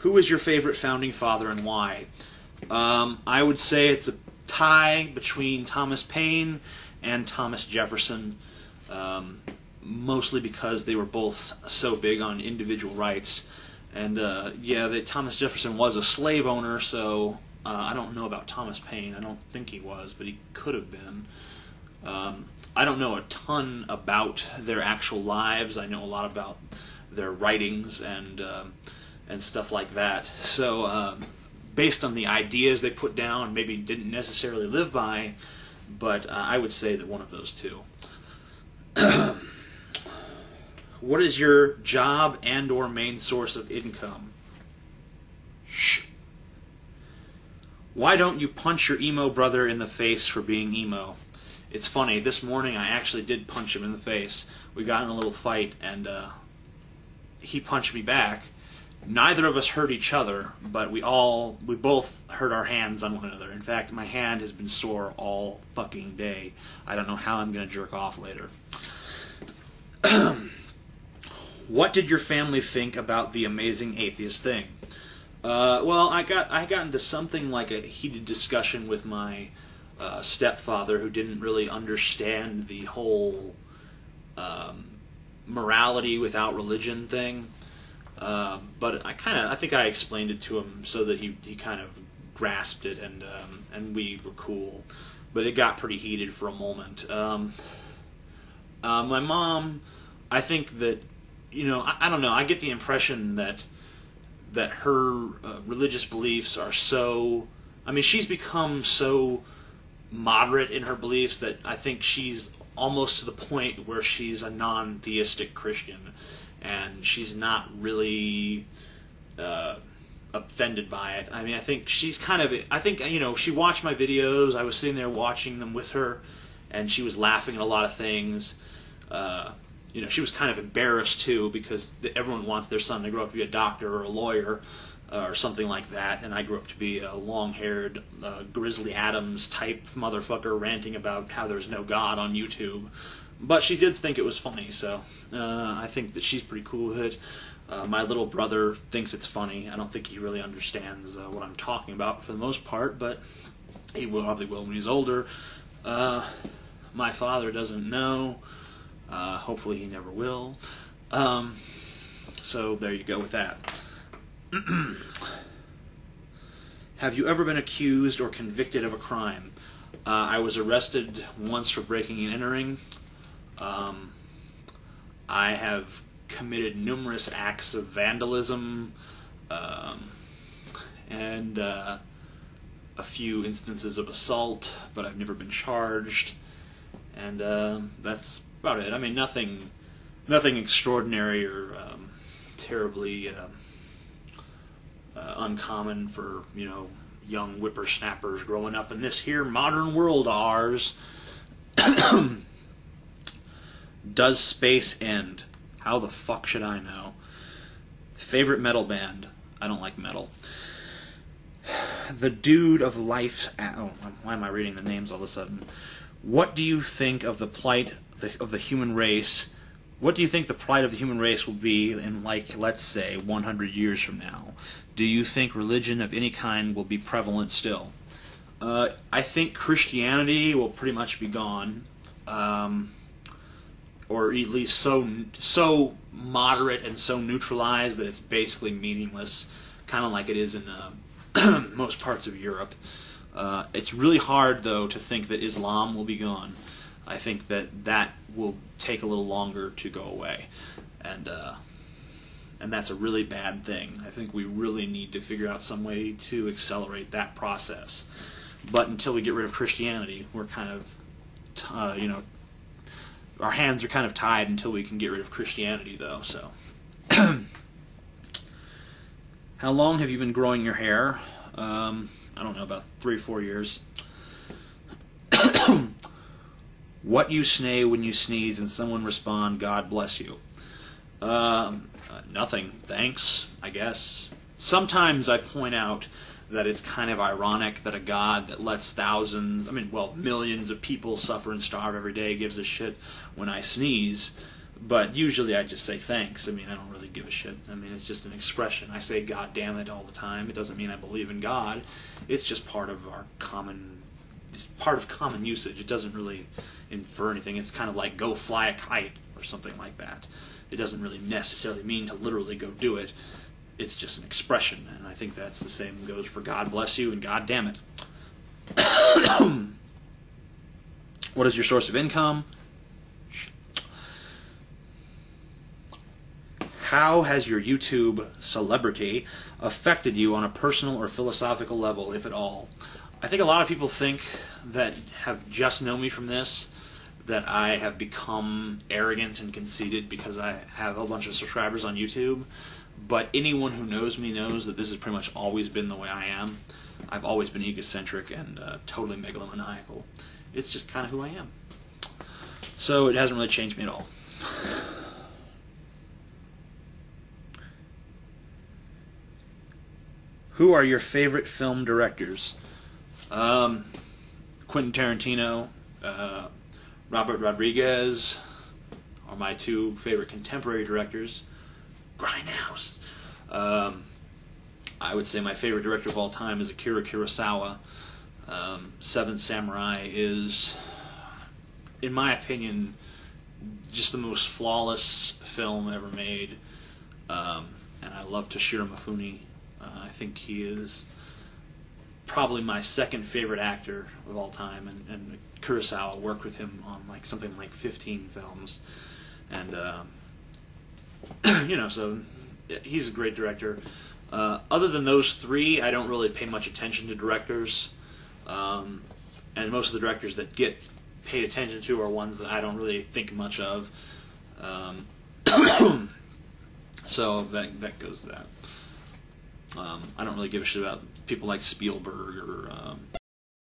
Who is your favorite founding father and why? I would say it's a tie between Thomas Paine and Thomas Jefferson, mostly because they were both so big on individual rights. And Thomas Jefferson was a slave owner, so I don't know about Thomas Paine. I don't think he was, but he could have been. I don't know a ton about their actual lives. I know a lot about their writings and stuff like that. So based on the ideas they put down, maybe didn't necessarily live by, but I would say that one of those two. What is your job and or main source of income? Shh. Why don't you punch your emo brother in the face for being emo? It's funny, this morning I actually did punch him in the face. We got in a little fight, and he punched me back. Neither of us hurt each other, but we both hurt our hands on one another. In fact, my hand has been sore all fucking day. I don't know how I'm going to jerk off later. What did your family think about The Amazing Atheist Thing? Well, I got into something like a heated discussion with my stepfather, who didn't really understand the whole morality without religion thing. But I think I explained it to him so that he kind of grasped it, and we were cool. But it got pretty heated for a moment. My mom, I think that, I don't know. I get the impression that her religious beliefs are so. I mean, she's become so moderate in her beliefs that I think she's almost to the point where she's a non-theistic Christian, and she's not really offended by it. I mean, I think she's kind of. I think she watched my videos. I was sitting there watching them with her, and she was laughing at a lot of things. She was kind of embarrassed too, because everyone wants their son to grow up to be a doctor or a lawyer or something like that, and I grew up to be a long-haired Grizzly Adams type motherfucker ranting about how there's no God on YouTube. But she did think it was funny, so I think that she's pretty cool with it. My little brother thinks it's funny. I don't think he really understands what I'm talking about for the most part, but he probably will when he's older. My father doesn't know. Hopefully he never will. So there you go with that. Have you ever been accused or convicted of a crime? I was arrested once for breaking and entering. I have committed numerous acts of vandalism, and a few instances of assault, but I've never been charged. And that's about it. I mean, nothing extraordinary or terribly uncommon for young whippersnappers growing up in this here modern world of ours. Does space end? How the fuck should I know? Favorite metal band? I don't like metal. The Dude of Life. Oh, why am I reading the names all of a sudden? What do you think of the plight of the human race? What do you think the plight of the human race will be in, let's say, 100 years from now? Do you think religion of any kind will be prevalent still? I think Christianity will pretty much be gone, or at least so moderate and so neutralized that it's basically meaningless, kind of like it is in most parts of Europe. It's really hard, though, to think that Islam will be gone. I think that will take a little longer to go away, and that's a really bad thing. I think we really need to figure out some way to accelerate that process. But until we get rid of Christianity, we're kind of, our hands are kind of tied until we can get rid of Christianity, though. So, how long have you been growing your hair? I don't know, about 3 or 4 years. What you say when you sneeze and someone respond, God bless you? Nothing. Thanks, I guess. Sometimes I point out that it's kind of ironic that a God that lets millions of people suffer and starve every day gives a shit when I sneeze. But usually I just say thanks. I mean, I don't really give a shit. I mean, it's just an expression. I say God damn it all the time. It doesn't mean I believe in God. It's just part of our common, it's part of common usage. It doesn't really infer anything. It's kind of like go fly a kite or something like that. It doesn't really necessarily mean to literally go do it. It's just an expression, and I think that's the same goes for God bless you and God damn it. What is your source of income? How has your YouTube celebrity affected you on a personal or philosophical level, if at all? I think a lot of people think that have just known me from this, that I have become arrogant and conceited because I have a bunch of subscribers on YouTube. But anyone who knows me knows that this has pretty much always been the way I am. I've always been egocentric and totally megalomaniacal. It's just kind of who I am. So it hasn't really changed me at all. Who are your favorite film directors? Quentin Tarantino, Robert Rodriguez are my two favorite contemporary directors. Grindhouse. I would say my favorite director of all time is Akira Kurosawa. Seven Samurai is, in my opinion, just the most flawless film ever made. And I love Toshiro Mifune. I think he is probably my second favorite actor of all time, and Kurosawa worked with him on like something like 15 films, and so he's a great director. Other than those three, I don't really pay much attention to directors, and most of the directors that get paid attention to are ones that I don't really think much of. So that goes to that. I don't really give a shit about people like Spielberg or